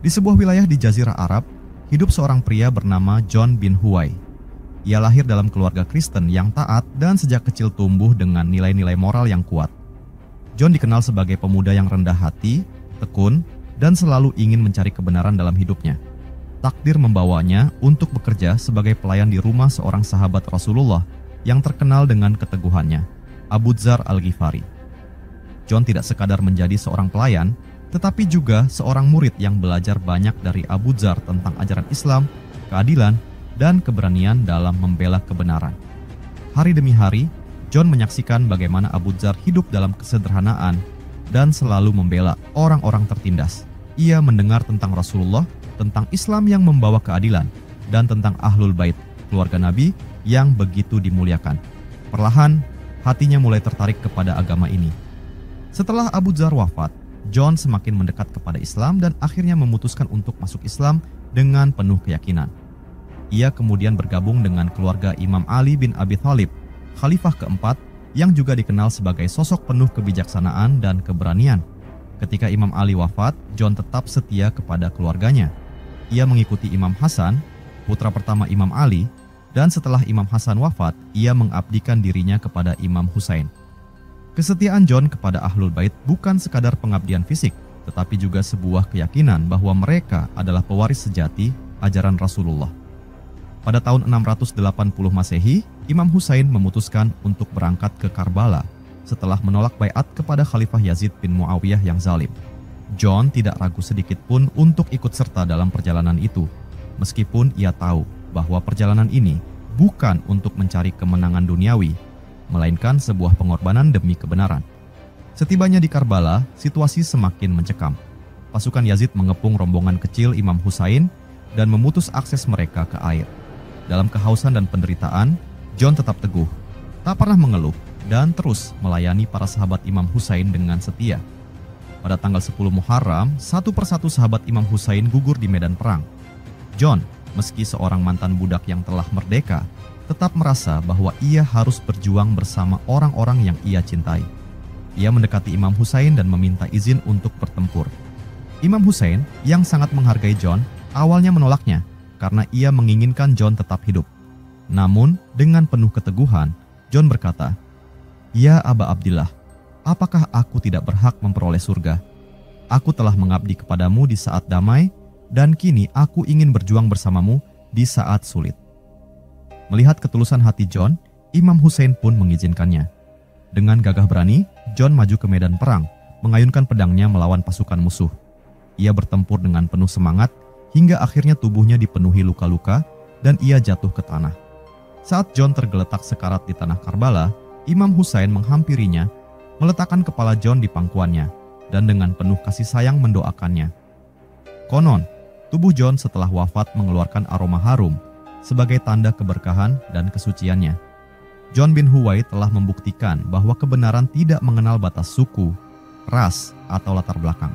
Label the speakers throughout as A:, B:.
A: Di sebuah wilayah di Jazirah Arab, hidup seorang pria bernama John bin Huwai. Ia lahir dalam keluarga Kristen yang taat dan sejak kecil tumbuh dengan nilai-nilai moral yang kuat. John dikenal sebagai pemuda yang rendah hati, tekun, dan selalu ingin mencari kebenaran dalam hidupnya. Takdir membawanya untuk bekerja sebagai pelayan di rumah seorang sahabat Rasulullah yang terkenal dengan keteguhannya, Abu Dzar Al-Ghifari. John tidak sekadar menjadi seorang pelayan, tetapi juga seorang murid yang belajar banyak dari Abu Dzar tentang ajaran Islam, keadilan, dan keberanian dalam membela kebenaran. Hari demi hari, John menyaksikan bagaimana Abu Dzar hidup dalam kesederhanaan dan selalu membela orang-orang tertindas. Ia mendengar tentang Rasulullah, tentang Islam yang membawa keadilan, dan tentang Ahlul Bait, keluarga Nabi yang begitu dimuliakan. Perlahan, hatinya mulai tertarik kepada agama ini. Setelah Abu Dzar wafat, John semakin mendekat kepada Islam dan akhirnya memutuskan untuk masuk Islam dengan penuh keyakinan. Ia kemudian bergabung dengan keluarga Imam Ali bin Abi Thalib, khalifah keempat yang juga dikenal sebagai sosok penuh kebijaksanaan dan keberanian. Ketika Imam Ali wafat, John tetap setia kepada keluarganya. Ia mengikuti Imam Hasan, putra pertama Imam Ali, dan setelah Imam Hasan wafat, ia mengabdikan dirinya kepada Imam Husain. Kesetiaan John kepada Ahlul Bait bukan sekadar pengabdian fisik, tetapi juga sebuah keyakinan bahwa mereka adalah pewaris sejati ajaran Rasulullah. Pada tahun 680 Masehi, Imam Husain memutuskan untuk berangkat ke Karbala setelah menolak baiat kepada Khalifah Yazid bin Muawiyah yang zalim. John tidak ragu sedikit pun untuk ikut serta dalam perjalanan itu, meskipun ia tahu bahwa perjalanan ini bukan untuk mencari kemenangan duniawi, melainkan sebuah pengorbanan demi kebenaran. Setibanya di Karbala, situasi semakin mencekam. Pasukan Yazid mengepung rombongan kecil Imam Husain dan memutus akses mereka ke air. Dalam kehausan dan penderitaan, John tetap teguh, tak pernah mengeluh, dan terus melayani para sahabat Imam Husain dengan setia. Pada tanggal 10 Muharram, satu persatu sahabat Imam Husain gugur di medan perang. John, meski seorang mantan budak yang telah merdeka, tetap merasa bahwa ia harus berjuang bersama orang-orang yang ia cintai. Ia mendekati Imam Husain dan meminta izin untuk bertempur. Imam Husain, yang sangat menghargai John, awalnya menolaknya karena ia menginginkan John tetap hidup. Namun, dengan penuh keteguhan, John berkata, "Ya Aba Abdillah, apakah aku tidak berhak memperoleh surga? Aku telah mengabdi kepadamu di saat damai, dan kini aku ingin berjuang bersamamu di saat sulit." Melihat ketulusan hati John, Imam Husain pun mengizinkannya. Dengan gagah berani, John maju ke medan perang, mengayunkan pedangnya melawan pasukan musuh. Ia bertempur dengan penuh semangat, hingga akhirnya tubuhnya dipenuhi luka-luka, dan ia jatuh ke tanah. Saat John tergeletak sekarat di tanah Karbala, Imam Husain menghampirinya, meletakkan kepala John di pangkuannya, dan dengan penuh kasih sayang mendoakannya. Konon, tubuh John setelah wafat mengeluarkan aroma harum sebagai tanda keberkahan dan kesuciannya. John bin Huwai telah membuktikan bahwa kebenaran tidak mengenal batas suku, ras, atau latar belakang.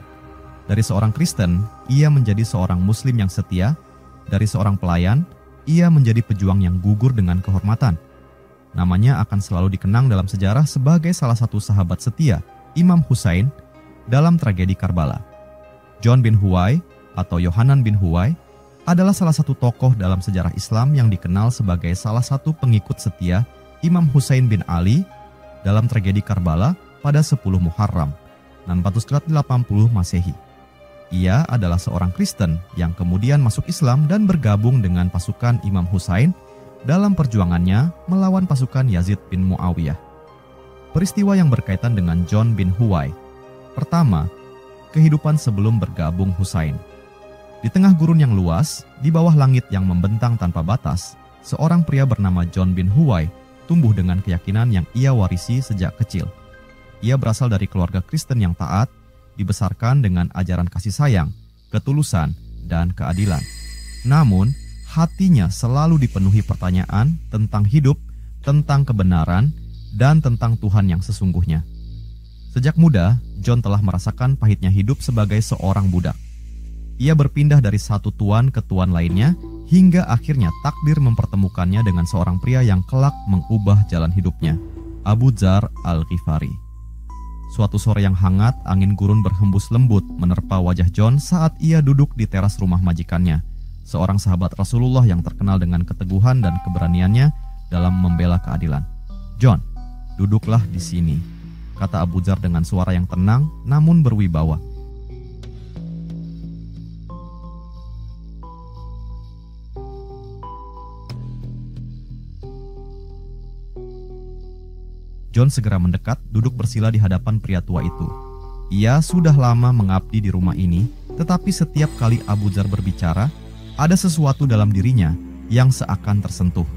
A: Dari seorang Kristen, ia menjadi seorang Muslim yang setia. Dari seorang pelayan, ia menjadi pejuang yang gugur dengan kehormatan. Namanya akan selalu dikenang dalam sejarah sebagai salah satu sahabat setia Imam Husain dalam tragedi Karbala. John bin Huwai atau Yohanan bin Huwai adalah salah satu tokoh dalam sejarah Islam yang dikenal sebagai salah satu pengikut setia Imam Husain bin Ali dalam tragedi Karbala pada 10 Muharram 680 Masehi. Ia adalah seorang Kristen yang kemudian masuk Islam dan bergabung dengan pasukan Imam Husain dalam perjuangannya melawan pasukan Yazid bin Muawiyah. Peristiwa yang berkaitan dengan John bin Huwai. Pertama, kehidupan sebelum bergabung Husain. Di tengah gurun yang luas, di bawah langit yang membentang tanpa batas, seorang pria bernama John bin Huwai tumbuh dengan keyakinan yang ia warisi sejak kecil. Ia berasal dari keluarga Kristen yang taat, dibesarkan dengan ajaran kasih sayang, ketulusan, dan keadilan. Namun, hatinya selalu dipenuhi pertanyaan tentang hidup, tentang kebenaran, dan tentang Tuhan yang sesungguhnya. Sejak muda, John telah merasakan pahitnya hidup sebagai seorang budak. Ia berpindah dari satu tuan ke tuan lainnya, hingga akhirnya takdir mempertemukannya dengan seorang pria yang kelak mengubah jalan hidupnya, Abu Dzar Al-Ghifari. Suatu sore yang hangat, angin gurun berhembus lembut menerpa wajah John saat ia duduk di teras rumah majikannya, seorang sahabat Rasulullah yang terkenal dengan keteguhan dan keberaniannya dalam membela keadilan. "John, duduklah di sini," kata Abu Dzar dengan suara yang tenang namun berwibawa. John segera mendekat, duduk bersila di hadapan pria tua itu. Ia sudah lama mengabdi di rumah ini, tetapi setiap kali Abu Dzar berbicara, ada sesuatu dalam dirinya yang seakan tersentuh.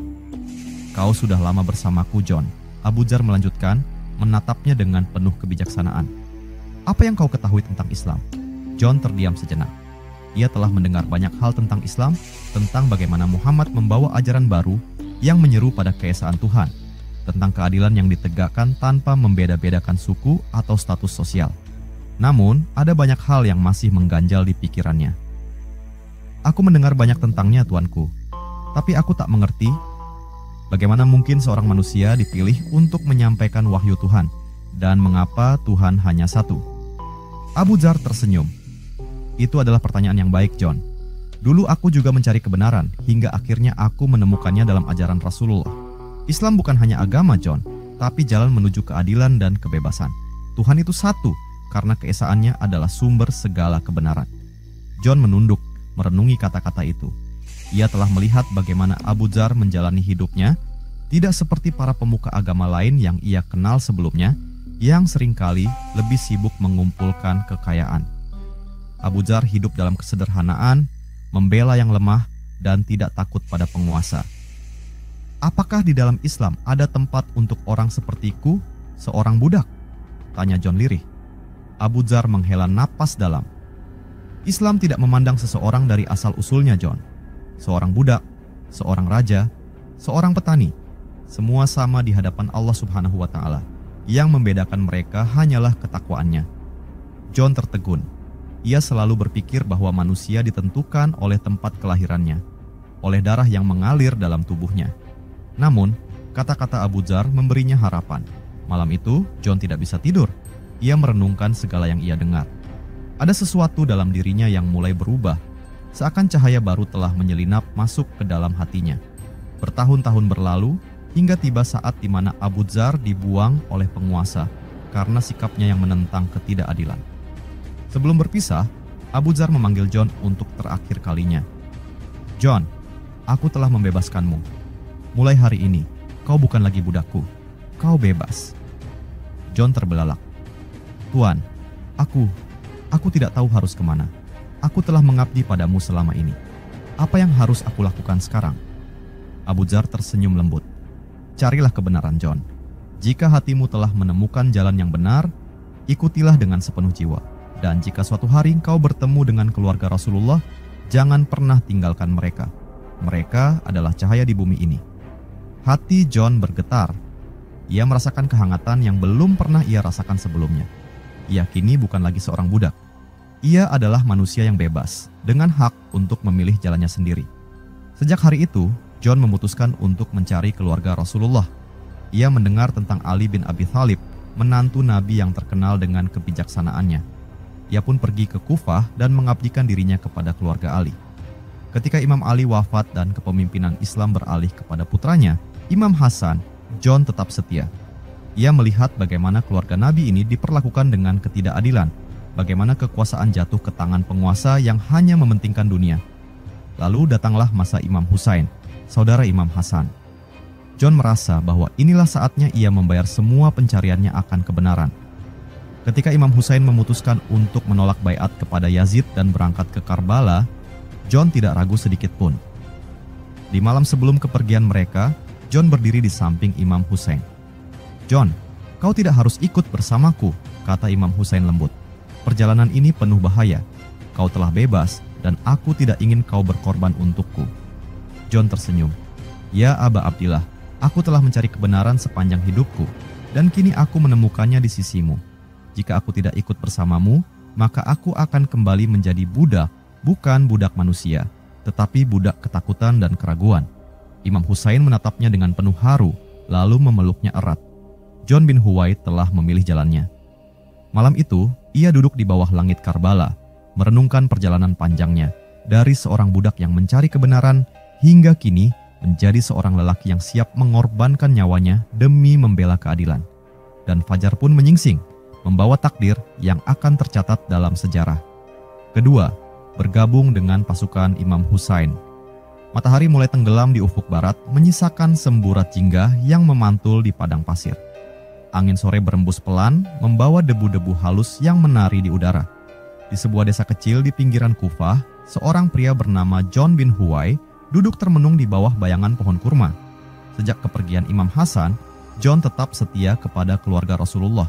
A: "Kau sudah lama bersamaku, John," Abu Dzar melanjutkan, menatapnya dengan penuh kebijaksanaan. "Apa yang kau ketahui tentang Islam?" John terdiam sejenak. Ia telah mendengar banyak hal tentang Islam, tentang bagaimana Muhammad membawa ajaran baru yang menyeru pada keesaan Tuhan, tentang keadilan yang ditegakkan tanpa membeda-bedakan suku atau status sosial. Namun, ada banyak hal yang masih mengganjal di pikirannya. "Aku mendengar banyak tentangnya, tuanku, tapi aku tak mengerti bagaimana mungkin seorang manusia dipilih untuk menyampaikan wahyu Tuhan, dan mengapa Tuhan hanya satu." Abu Dzar tersenyum. "Itu adalah pertanyaan yang baik, John. Dulu aku juga mencari kebenaran, hingga akhirnya aku menemukannya dalam ajaran Rasulullah. Islam bukan hanya agama, John, tapi jalan menuju keadilan dan kebebasan. Tuhan itu satu, karena keesaannya adalah sumber segala kebenaran." John menunduk, merenungi kata-kata itu. Ia telah melihat bagaimana Abu Dzar menjalani hidupnya, tidak seperti para pemuka agama lain yang ia kenal sebelumnya, yang seringkali lebih sibuk mengumpulkan kekayaan. Abu Dzar hidup dalam kesederhanaan, membela yang lemah, dan tidak takut pada penguasa. "Apakah di dalam Islam ada tempat untuk orang sepertiku, seorang budak?" tanya John lirih. Abu Dzar menghela napas dalam. "Islam tidak memandang seseorang dari asal-usulnya, John. Seorang budak, seorang raja, seorang petani, semua sama di hadapan Allah Subhanahu wa Ta'ala. Yang membedakan mereka hanyalah ketakwaannya." John tertegun. Ia selalu berpikir bahwa manusia ditentukan oleh tempat kelahirannya, oleh darah yang mengalir dalam tubuhnya. Namun, kata-kata Abu Dzar memberinya harapan. Malam itu, John tidak bisa tidur. Ia merenungkan segala yang ia dengar. Ada sesuatu dalam dirinya yang mulai berubah, seakan cahaya baru telah menyelinap masuk ke dalam hatinya. Bertahun-tahun berlalu, hingga tiba saat di mana Abu Dzar dibuang oleh penguasa karena sikapnya yang menentang ketidakadilan. Sebelum berpisah, Abu Dzar memanggil John untuk terakhir kalinya. "John, aku telah membebaskanmu. Mulai hari ini, kau bukan lagi budakku. Kau bebas." John terbelalak. "Tuan, aku tidak tahu harus kemana. Aku telah mengabdi padamu selama ini. Apa yang harus aku lakukan sekarang?" Abu Dzar tersenyum lembut. "Carilah kebenaran, John. Jika hatimu telah menemukan jalan yang benar, ikutilah dengan sepenuh jiwa. Dan jika suatu hari kau bertemu dengan keluarga Rasulullah, jangan pernah tinggalkan mereka. Mereka adalah cahaya di bumi ini." Hati John bergetar. Ia merasakan kehangatan yang belum pernah ia rasakan sebelumnya. Ia kini bukan lagi seorang budak. Ia adalah manusia yang bebas, dengan hak untuk memilih jalannya sendiri. Sejak hari itu, John memutuskan untuk mencari keluarga Rasulullah. Ia mendengar tentang Ali bin Abi Thalib, menantu Nabi yang terkenal dengan kebijaksanaannya. Ia pun pergi ke Kufah dan mengabdikan dirinya kepada keluarga Ali. Ketika Imam Ali wafat dan kepemimpinan Islam beralih kepada putranya, Imam Hasan, John tetap setia. Ia melihat bagaimana keluarga Nabi ini diperlakukan dengan ketidakadilan, bagaimana kekuasaan jatuh ke tangan penguasa yang hanya mementingkan dunia. Lalu datanglah masa Imam Husain, saudara Imam Hasan. John merasa bahwa inilah saatnya ia membayar semua pencariannya akan kebenaran. Ketika Imam Husain memutuskan untuk menolak baiat kepada Yazid dan berangkat ke Karbala, John tidak ragu sedikit pun. Di malam sebelum kepergian mereka, John berdiri di samping Imam Husain. "John, kau tidak harus ikut bersamaku," kata Imam Husain lembut. "Perjalanan ini penuh bahaya. Kau telah bebas dan aku tidak ingin kau berkorban untukku." John tersenyum. "Ya Aba Abdillah, aku telah mencari kebenaran sepanjang hidupku, dan kini aku menemukannya di sisimu. Jika aku tidak ikut bersamamu, maka aku akan kembali menjadi budak, bukan budak manusia, tetapi budak ketakutan dan keraguan." Imam Husain menatapnya dengan penuh haru, lalu memeluknya erat. John bin Huwai telah memilih jalannya. Malam itu, ia duduk di bawah langit Karbala, merenungkan perjalanan panjangnya dari seorang budak yang mencari kebenaran hingga kini menjadi seorang lelaki yang siap mengorbankan nyawanya demi membela keadilan. Dan fajar pun menyingsing, membawa takdir yang akan tercatat dalam sejarah. Kedua, bergabung dengan pasukan Imam Husain. Matahari mulai tenggelam di ufuk barat, menyisakan semburat jingga yang memantul di padang pasir. Angin sore berembus pelan, membawa debu-debu halus yang menari di udara. Di sebuah desa kecil di pinggiran Kufah, seorang pria bernama John bin Huwai duduk termenung di bawah bayangan pohon kurma. Sejak kepergian Imam Hasan, John tetap setia kepada keluarga Rasulullah.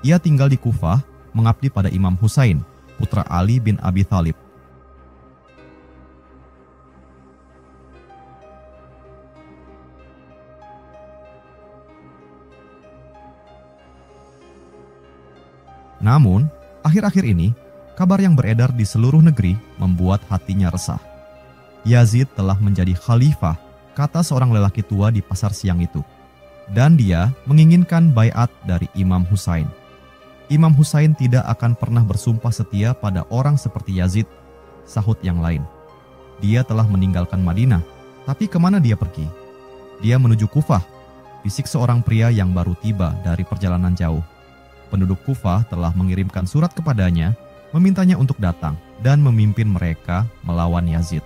A: Ia tinggal di Kufah, mengabdi pada Imam Husain, putra Ali bin Abi Thalib. Namun, akhir-akhir ini, kabar yang beredar di seluruh negeri membuat hatinya resah. Yazid telah menjadi khalifah, kata seorang lelaki tua di pasar siang itu. Dan dia menginginkan baiat dari Imam Husain. Imam Husain tidak akan pernah bersumpah setia pada orang seperti Yazid, sahut yang lain. Dia telah meninggalkan Madinah, tapi kemana dia pergi? Dia menuju Kufah, bisik seorang pria yang baru tiba dari perjalanan jauh. Penduduk Kufah telah mengirimkan surat kepadanya, memintanya untuk datang dan memimpin mereka melawan Yazid.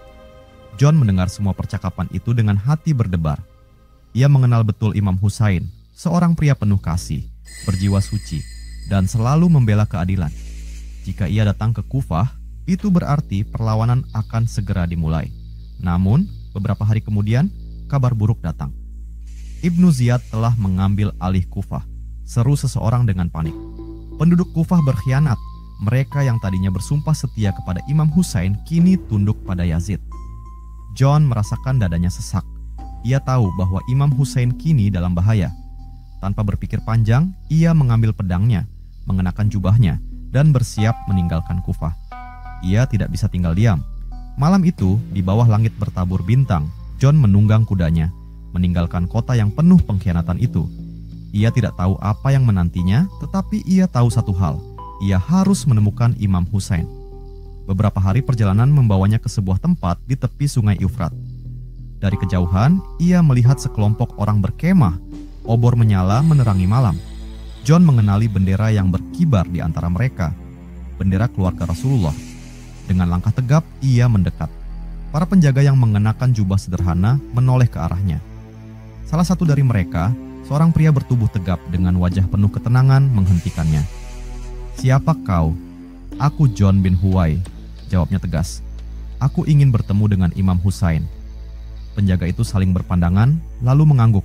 A: John mendengar semua percakapan itu dengan hati berdebar. Ia mengenal betul Imam Husain, seorang pria penuh kasih, berjiwa suci, dan selalu membela keadilan. Jika ia datang ke Kufah, itu berarti perlawanan akan segera dimulai. Namun, beberapa hari kemudian, kabar buruk datang. Ibnu Ziyad telah mengambil alih Kufah, seru seseorang dengan panik. Penduduk Kufah berkhianat. Mereka yang tadinya bersumpah setia kepada Imam Husain kini tunduk pada Yazid. John merasakan dadanya sesak. Ia tahu bahwa Imam Husain kini dalam bahaya. Tanpa berpikir panjang, ia mengambil pedangnya, mengenakan jubahnya, dan bersiap meninggalkan Kufah. Ia tidak bisa tinggal diam. Malam itu, di bawah langit bertabur bintang, John menunggang kudanya, meninggalkan kota yang penuh pengkhianatan itu. Ia tidak tahu apa yang menantinya, tetapi ia tahu satu hal, ia harus menemukan Imam Husain. Beberapa hari perjalanan membawanya ke sebuah tempat di tepi sungai Eufrat. Dari kejauhan, ia melihat sekelompok orang berkemah, obor menyala menerangi malam. John mengenali bendera yang berkibar di antara mereka, bendera keluarga Rasulullah. Dengan langkah tegap, ia mendekat. Para penjaga yang mengenakan jubah sederhana menoleh ke arahnya. Salah satu dari mereka, seorang pria bertubuh tegap dengan wajah penuh ketenangan menghentikannya. "Siapa kau?" "Aku John bin Huwai," jawabnya tegas. "Aku ingin bertemu dengan Imam Husain." Penjaga itu saling berpandangan, lalu mengangguk.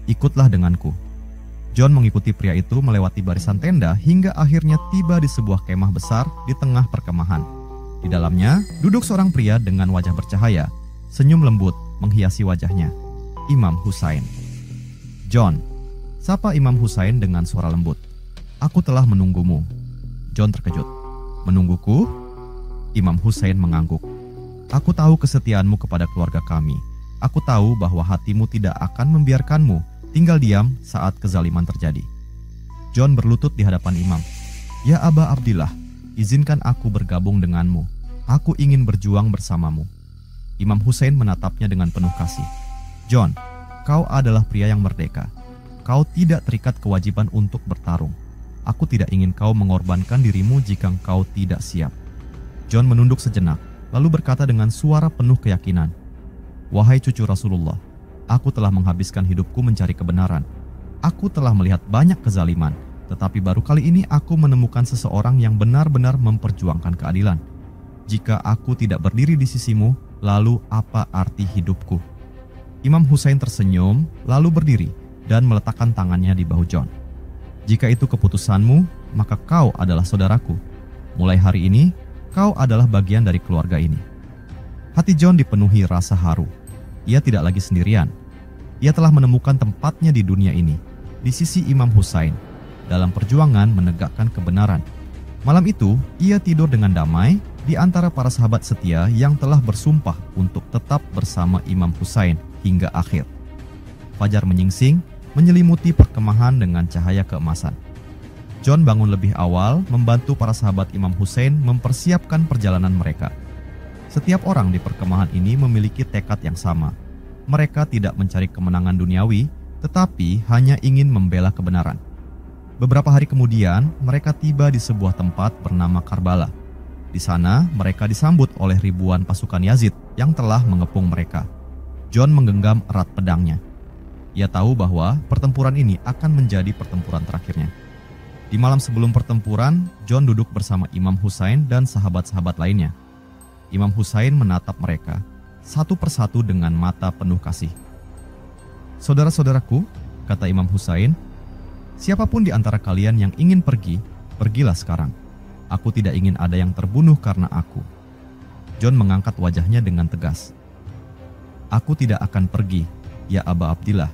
A: "Ikutlah denganku." John mengikuti pria itu melewati barisan tenda hingga akhirnya tiba di sebuah kemah besar di tengah perkemahan. Di dalamnya duduk seorang pria dengan wajah bercahaya, senyum lembut menghiasi wajahnya. Imam Husain. "John," sapa Imam Husain dengan suara lembut. "Aku telah menunggumu." John terkejut. "Menungguku?" Imam Husain mengangguk. "Aku tahu kesetiaanmu kepada keluarga kami. Aku tahu bahwa hatimu tidak akan membiarkanmu tinggal diam saat kezaliman terjadi." John berlutut di hadapan Imam. "Ya Aba Abdillah, izinkan aku bergabung denganmu. Aku ingin berjuang bersamamu." Imam Husain menatapnya dengan penuh kasih. "John, kau adalah pria yang merdeka. Kau tidak terikat kewajiban untuk bertarung. Aku tidak ingin kau mengorbankan dirimu jika kau tidak siap." John menunduk sejenak, lalu berkata dengan suara penuh keyakinan, "Wahai cucu Rasulullah, aku telah menghabiskan hidupku mencari kebenaran. Aku telah melihat banyak kezaliman, tetapi baru kali ini aku menemukan seseorang yang benar-benar memperjuangkan keadilan. Jika aku tidak berdiri di sisimu, lalu apa arti hidupku?" Imam Husain tersenyum, lalu berdiri dan meletakkan tangannya di bahu John. "Jika itu keputusanmu, maka kau adalah saudaraku. Mulai hari ini, kau adalah bagian dari keluarga ini." Hati John dipenuhi rasa haru. Ia tidak lagi sendirian. Ia telah menemukan tempatnya di dunia ini, di sisi Imam Husain, dalam perjuangan menegakkan kebenaran. Malam itu, ia tidur dengan damai di antara para sahabat setia yang telah bersumpah untuk tetap bersama Imam Husain hingga akhir. Fajar menyingsing, menyelimuti perkemahan dengan cahaya keemasan. John bangun lebih awal membantu para sahabat Imam Hussein mempersiapkan perjalanan mereka. Setiap orang di perkemahan ini memiliki tekad yang sama. Mereka tidak mencari kemenangan duniawi, tetapi hanya ingin membela kebenaran. Beberapa hari kemudian, mereka tiba di sebuah tempat bernama Karbala. Di sana, mereka disambut oleh ribuan pasukan Yazid yang telah mengepung mereka. John menggenggam erat pedangnya. Ia tahu bahwa pertempuran ini akan menjadi pertempuran terakhirnya. Di malam sebelum pertempuran, John duduk bersama Imam Hussein dan sahabat-sahabat lainnya. Imam Hussein menatap mereka, satu persatu dengan mata penuh kasih. "Saudara-saudaraku," kata Imam Hussein, "siapapun di antara kalian yang ingin pergi, pergilah sekarang. Aku tidak ingin ada yang terbunuh karena aku." John mengangkat wajahnya dengan tegas. "Aku tidak akan pergi, ya Aba Abdillah.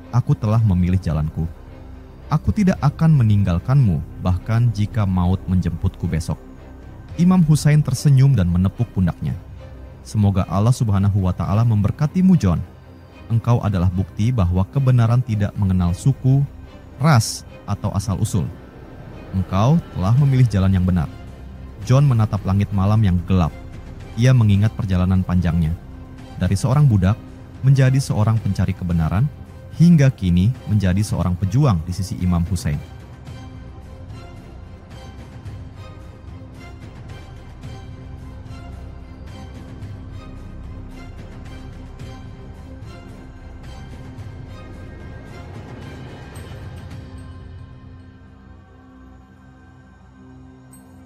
A: Aku telah memilih jalanku. Aku tidak akan meninggalkanmu bahkan jika maut menjemputku besok." Imam Hussein tersenyum dan menepuk pundaknya. "Semoga Allah Subhanahu wa Ta'ala memberkatimu, John. Engkau adalah bukti bahwa kebenaran tidak mengenal suku, ras, atau asal-usul. Engkau telah memilih jalan yang benar." John menatap langit malam yang gelap. Ia mengingat perjalanan panjangnya. Dari seorang budak menjadi seorang pencari kebenaran, hingga kini menjadi seorang pejuang di sisi Imam Hussein.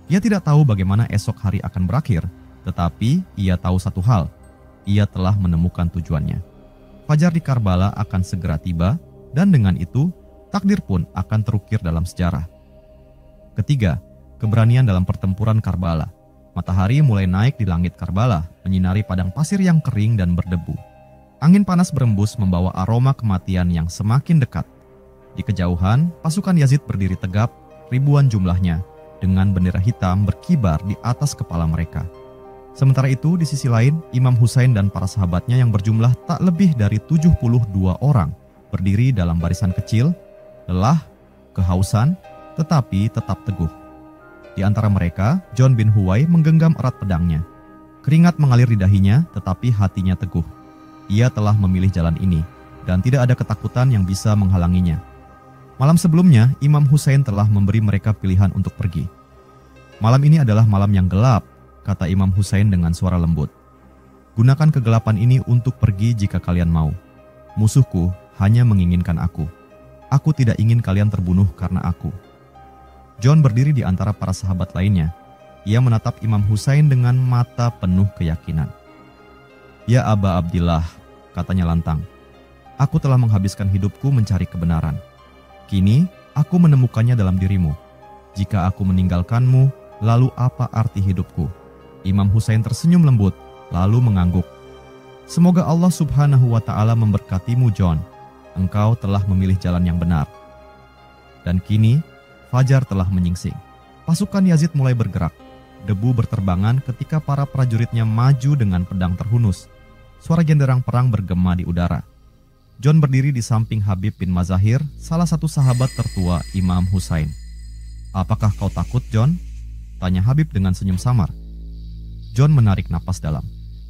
A: Ia tidak tahu bagaimana esok hari akan berakhir, tetapi ia tahu satu hal, ia telah menemukan tujuannya. Fajar di Karbala akan segera tiba, dan dengan itu, takdir pun akan terukir dalam sejarah. Ketiga, keberanian dalam pertempuran Karbala. Matahari mulai naik di langit Karbala, menyinari padang pasir yang kering dan berdebu. Angin panas berembus membawa aroma kematian yang semakin dekat. Di kejauhan, pasukan Yazid berdiri tegap, ribuan jumlahnya, dengan bendera hitam berkibar di atas kepala mereka. Sementara itu, di sisi lain, Imam Hussein dan para sahabatnya yang berjumlah tak lebih dari 72 orang berdiri dalam barisan kecil, lelah, kehausan, tetapi tetap teguh. Di antara mereka, John bin Huwai menggenggam erat pedangnya. Keringat mengalir di dahinya, tetapi hatinya teguh. Ia telah memilih jalan ini, dan tidak ada ketakutan yang bisa menghalanginya. Malam sebelumnya, Imam Hussein telah memberi mereka pilihan untuk pergi. "Malam ini adalah malam yang gelap," kata Imam Hussein dengan suara lembut. "Gunakan kegelapan ini untuk pergi jika kalian mau. Musuhku hanya menginginkan aku. Aku tidak ingin kalian terbunuh karena aku." John berdiri di antara para sahabat lainnya. Ia menatap Imam Hussein dengan mata penuh keyakinan. "Ya Aba Abdillah," katanya lantang, "aku telah menghabiskan hidupku mencari kebenaran. Kini aku menemukannya dalam dirimu. Jika aku meninggalkanmu, lalu apa arti hidupku?" Imam Hussein tersenyum lembut, lalu mengangguk. "Semoga Allah Subhanahu wa Ta'ala memberkatimu, John. Engkau telah memilih jalan yang benar." Dan kini, fajar telah menyingsing. Pasukan Yazid mulai bergerak. Debu berterbangan ketika para prajuritnya maju dengan pedang terhunus. Suara genderang perang bergema di udara. John berdiri di samping Habib bin Mazahir, salah satu sahabat tertua Imam Hussein. "Apakah kau takut, John?" tanya Habib dengan senyum samar. John menarik napas dalam.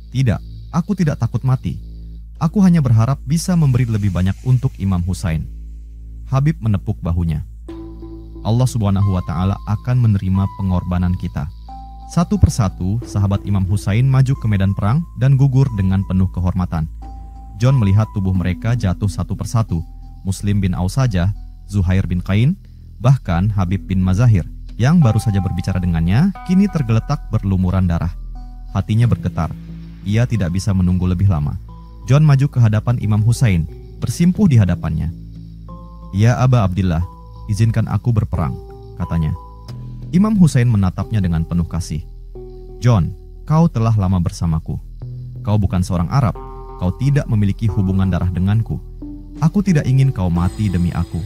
A: "Tidak, aku tidak takut mati. Aku hanya berharap bisa memberi lebih banyak untuk Imam Hussein." Habib menepuk bahunya. "Allah Subhanahu wa Ta'ala akan menerima pengorbanan kita." Satu persatu, sahabat Imam Hussein maju ke medan perang dan gugur dengan penuh kehormatan. John melihat tubuh mereka jatuh satu persatu. Muslim bin Aus-Sajah, Zuhair bin Qain, bahkan Habib bin Mazahir yang baru saja berbicara dengannya kini tergeletak berlumuran darah. Hatinya bergetar. Ia tidak bisa menunggu lebih lama. John maju ke hadapan Imam Hussein, bersimpuh di hadapannya. "Ya Aba Abdillah, izinkan aku berperang," katanya. Imam Hussein menatapnya dengan penuh kasih. "John, kau telah lama bersamaku. Kau bukan seorang Arab. Kau tidak memiliki hubungan darah denganku. Aku tidak ingin kau mati demi aku.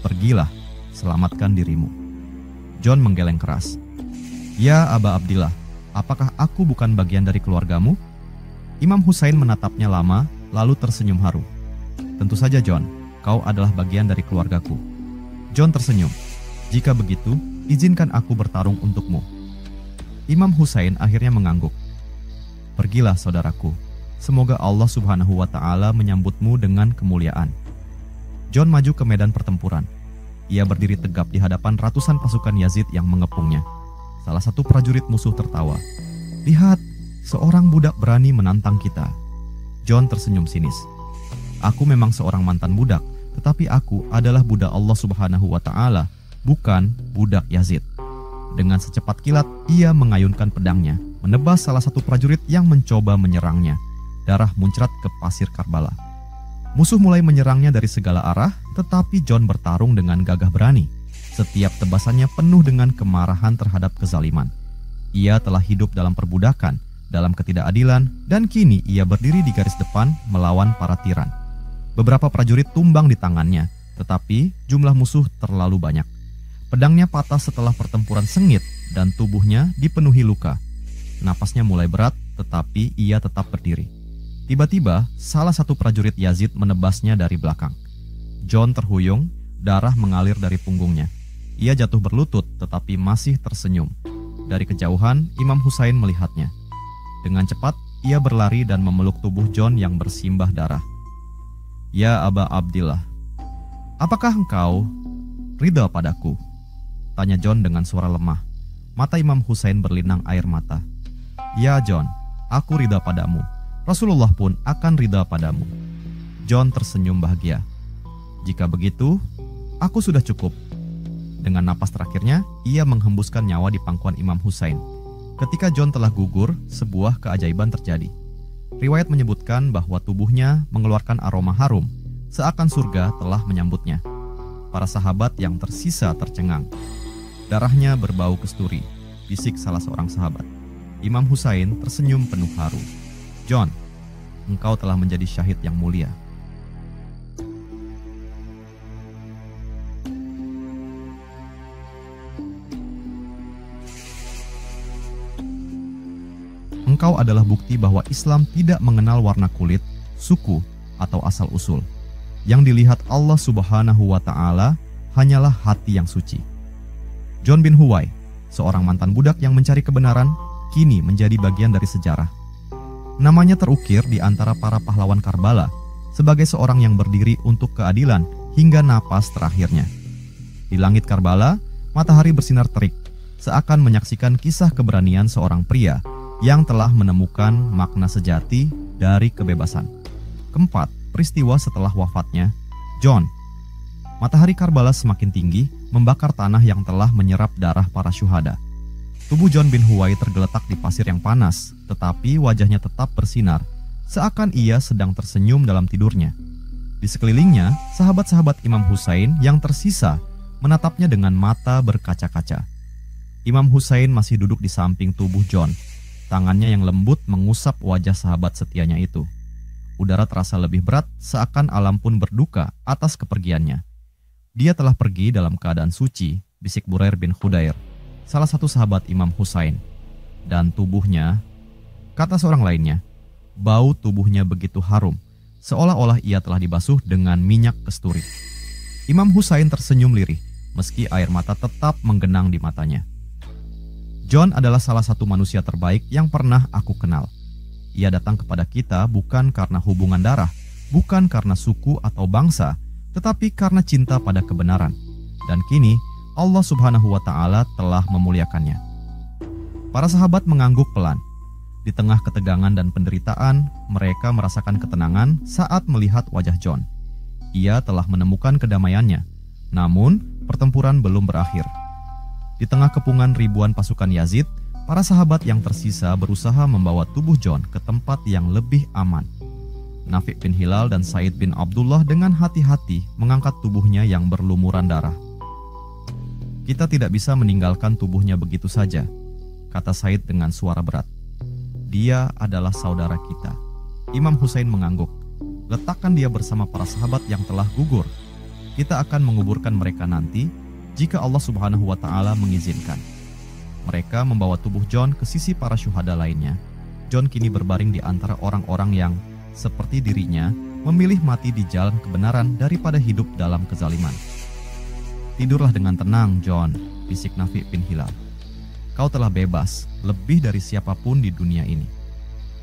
A: Pergilah, selamatkan dirimu." John menggeleng keras. "Ya Aba Abdillah, apakah aku bukan bagian dari keluargamu?" Imam Hussein menatapnya lama, lalu tersenyum haru. "Tentu saja John, kau adalah bagian dari keluargaku." John tersenyum. Jika begitu, izinkan aku bertarung untukmu." Imam Husain akhirnya mengangguk. "Pergilah saudaraku, semoga Allah Subhanahu wa Ta'ala menyambutmu dengan kemuliaan." John maju ke medan pertempuran. Ia berdiri tegap di hadapan ratusan pasukan Yazid yang mengepungnya. Salah satu prajurit musuh tertawa. "Lihat, seorang budak berani menantang kita." John tersenyum sinis. "Aku memang seorang mantan budak, tetapi aku adalah budak Allah Subhanahu wa Ta'ala, bukan budak Yazid." Dengan secepat kilat, ia mengayunkan pedangnya, menebas salah satu prajurit yang mencoba menyerangnya. Darah muncrat ke pasir Karbala. Musuh mulai menyerangnya dari segala arah, tetapi John bertarung dengan gagah berani. Setiap tebasannya penuh dengan kemarahan terhadap kezaliman. Ia telah hidup dalam perbudakan, dalam ketidakadilan, dan kini ia berdiri di garis depan melawan para tiran. Beberapa prajurit tumbang di tangannya, tetapi jumlah musuh terlalu banyak. Pedangnya patah setelah pertempuran sengit dan tubuhnya dipenuhi luka. Napasnya mulai berat, tetapi ia tetap berdiri. Tiba-tiba, salah satu prajurit Yazid menebasnya dari belakang. John terhuyung, darah mengalir dari punggungnya. Ia jatuh berlutut, tetapi masih tersenyum. Dari kejauhan, Imam Husain melihatnya. Dengan cepat, ia berlari dan memeluk tubuh John yang bersimbah darah. "Ya Aba Abdillah, apakah engkau ridha padaku?" tanya John dengan suara lemah. Mata Imam Husain berlinang air mata. "Ya John, aku ridha padamu. Rasulullah pun akan ridha padamu." John tersenyum bahagia. "Jika begitu, aku sudah cukup." Dengan napas terakhirnya, ia menghembuskan nyawa di pangkuan Imam Husain. Ketika John telah gugur, sebuah keajaiban terjadi. Riwayat menyebutkan bahwa tubuhnya mengeluarkan aroma harum, seakan surga telah menyambutnya. Para sahabat yang tersisa tercengang. "Darahnya berbau kesturi," bisik salah seorang sahabat. Imam Husain tersenyum penuh haru. "John, engkau telah menjadi syahid yang mulia." Engkau adalah bukti bahwa Islam tidak mengenal warna kulit, suku, atau asal-usul. Yang dilihat Allah Subhanahu wa Ta'ala hanyalah hati yang suci. John bin Huwai, seorang mantan budak yang mencari kebenaran, kini menjadi bagian dari sejarah. Namanya terukir di antara para pahlawan Karbala sebagai seorang yang berdiri untuk keadilan hingga napas terakhirnya. Di langit Karbala, matahari bersinar terik, seakan menyaksikan kisah keberanian seorang pria yang telah menemukan makna sejati dari kebebasan. Keempat, peristiwa setelah wafatnya John. Matahari Karbala semakin tinggi, membakar tanah yang telah menyerap darah para syuhada. Tubuh John bin Huwai tergeletak di pasir yang panas, tetapi wajahnya tetap bersinar, seakan ia sedang tersenyum dalam tidurnya. Di sekelilingnya, sahabat-sahabat Imam Husain yang tersisa menatapnya dengan mata berkaca-kaca. Imam Husain masih duduk di samping tubuh John. Tangannya yang lembut mengusap wajah sahabat setianya itu. Udara terasa lebih berat, seakan alam pun berduka atas kepergiannya. "Dia telah pergi dalam keadaan suci," bisik Burair bin Khudair, salah satu sahabat Imam Husain. "Dan tubuhnya," kata seorang lainnya, "bau tubuhnya begitu harum, seolah-olah ia telah dibasuh dengan minyak kesturi." Imam Husain tersenyum lirih, meski air mata tetap menggenang di matanya. "John adalah salah satu manusia terbaik yang pernah aku kenal. Ia datang kepada kita bukan karena hubungan darah, bukan karena suku atau bangsa, tetapi karena cinta pada kebenaran. Dan kini, Allah Subhanahu wa Ta'ala telah memuliakannya." Para sahabat mengangguk pelan. Di tengah ketegangan dan penderitaan, mereka merasakan ketenangan saat melihat wajah John. Ia telah menemukan kedamaiannya. Namun, pertempuran belum berakhir. Di tengah kepungan ribuan pasukan Yazid, para sahabat yang tersisa berusaha membawa tubuh John ke tempat yang lebih aman. Nafi' bin Hilal dan Said bin Abdullah dengan hati-hati mengangkat tubuhnya yang berlumuran darah. "Kita tidak bisa meninggalkan tubuhnya begitu saja," kata Said dengan suara berat. "Dia adalah saudara kita." Imam Husain mengangguk. "Letakkan dia bersama para sahabat yang telah gugur. Kita akan menguburkan mereka nanti jika Allah Subhanahu wa Ta'ala mengizinkan." Mereka membawa tubuh John ke sisi para syuhada lainnya. John kini berbaring di antara orang-orang yang, seperti dirinya, memilih mati di jalan kebenaran daripada hidup dalam kezaliman. Tidurlah dengan tenang, John, bisik Nafi bin Hilal. Kau telah bebas, lebih dari siapapun di dunia ini.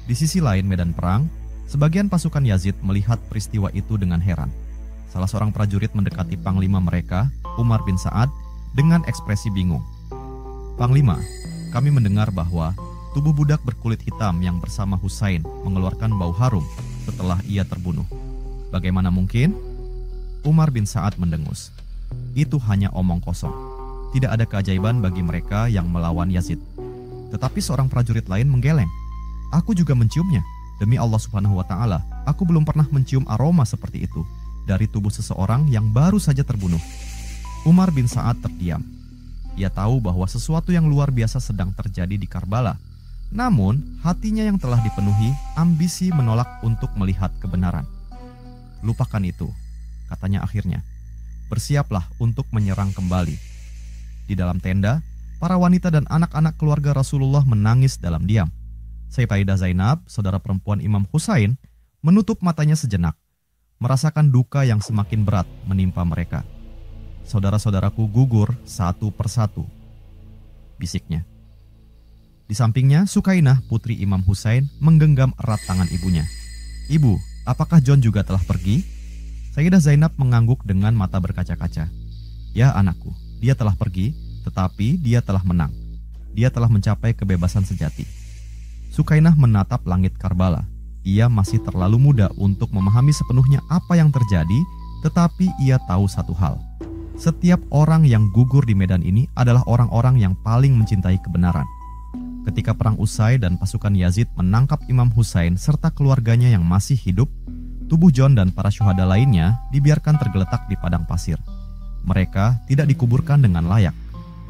A: Di sisi lain medan perang, sebagian pasukan Yazid melihat peristiwa itu dengan heran. Salah seorang prajurit mendekati panglima mereka, Umar bin Sa'ad, dengan ekspresi bingung. Panglima, kami mendengar bahwa tubuh budak berkulit hitam yang bersama Husain mengeluarkan bau harum setelah ia terbunuh. Bagaimana mungkin? Umar bin Sa'ad mendengus. Itu hanya omong kosong. Tidak ada keajaiban bagi mereka yang melawan Yazid. Tetapi seorang prajurit lain menggeleng. Aku juga menciumnya. Demi Allah Subhanahu wa Ta'ala, aku belum pernah mencium aroma seperti itu dari tubuh seseorang yang baru saja terbunuh. Umar bin Sa'ad terdiam. Ia tahu bahwa sesuatu yang luar biasa sedang terjadi di Karbala. Namun, hatinya yang telah dipenuhi ambisi menolak untuk melihat kebenaran. Lupakan itu, katanya akhirnya. Bersiaplah untuk menyerang kembali. Di dalam tenda, para wanita dan anak-anak keluarga Rasulullah menangis dalam diam. Sayyidah Zainab, saudara perempuan Imam Husain, menutup matanya sejenak, merasakan duka yang semakin berat menimpa mereka. Saudara-saudaraku gugur satu persatu, bisiknya. Di sampingnya, Sukainah, putri Imam Husain, menggenggam erat tangan ibunya. Ibu, apakah John juga telah pergi? Sayyidah Zainab mengangguk dengan mata berkaca-kaca. Ya anakku, dia telah pergi, tetapi dia telah menang. Dia telah mencapai kebebasan sejati. Sukainah menatap langit Karbala. Ia masih terlalu muda untuk memahami sepenuhnya apa yang terjadi, tetapi ia tahu satu hal. Setiap orang yang gugur di medan ini adalah orang-orang yang paling mencintai kebenaran. Ketika perang usai dan pasukan Yazid menangkap Imam Husain serta keluarganya yang masih hidup, tubuh John dan para syuhada lainnya dibiarkan tergeletak di padang pasir. Mereka tidak dikuburkan dengan layak.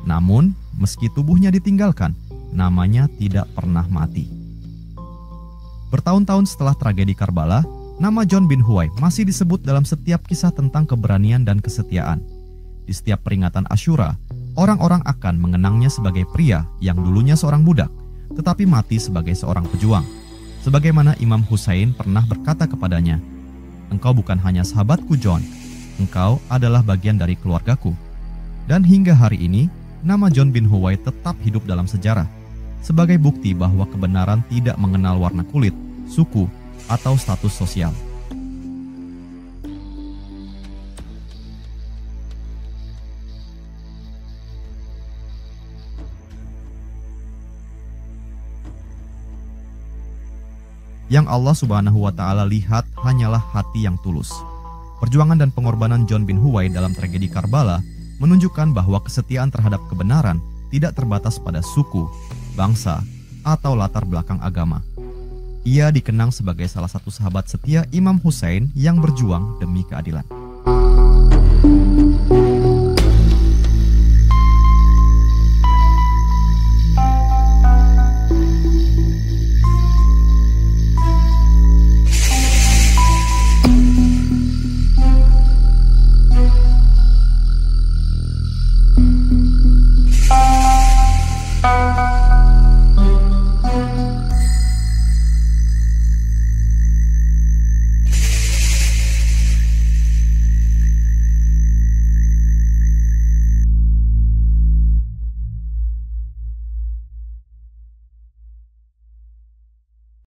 A: Namun, meski tubuhnya ditinggalkan, namanya tidak pernah mati. Bertahun-tahun setelah tragedi Karbala, nama John bin Huwai masih disebut dalam setiap kisah tentang keberanian dan kesetiaan. Di setiap peringatan Asyura, orang-orang akan mengenangnya sebagai pria yang dulunya seorang budak, tetapi mati sebagai seorang pejuang. Sebagaimana Imam Husain pernah berkata kepadanya, "Engkau bukan hanya sahabatku John, engkau adalah bagian dari keluargaku." Dan hingga hari ini, nama John bin Huwai tetap hidup dalam sejarah, sebagai bukti bahwa kebenaran tidak mengenal warna kulit, suku, atau status sosial. Yang Allah Subhanahu wa Ta'ala lihat hanyalah hati yang tulus. Perjuangan dan pengorbanan John bin Huwai dalam tragedi Karbala menunjukkan bahwa kesetiaan terhadap kebenaran tidak terbatas pada suku, bangsa, atau latar belakang agama. Ia dikenang sebagai salah satu sahabat setia Imam Husain yang berjuang demi keadilan.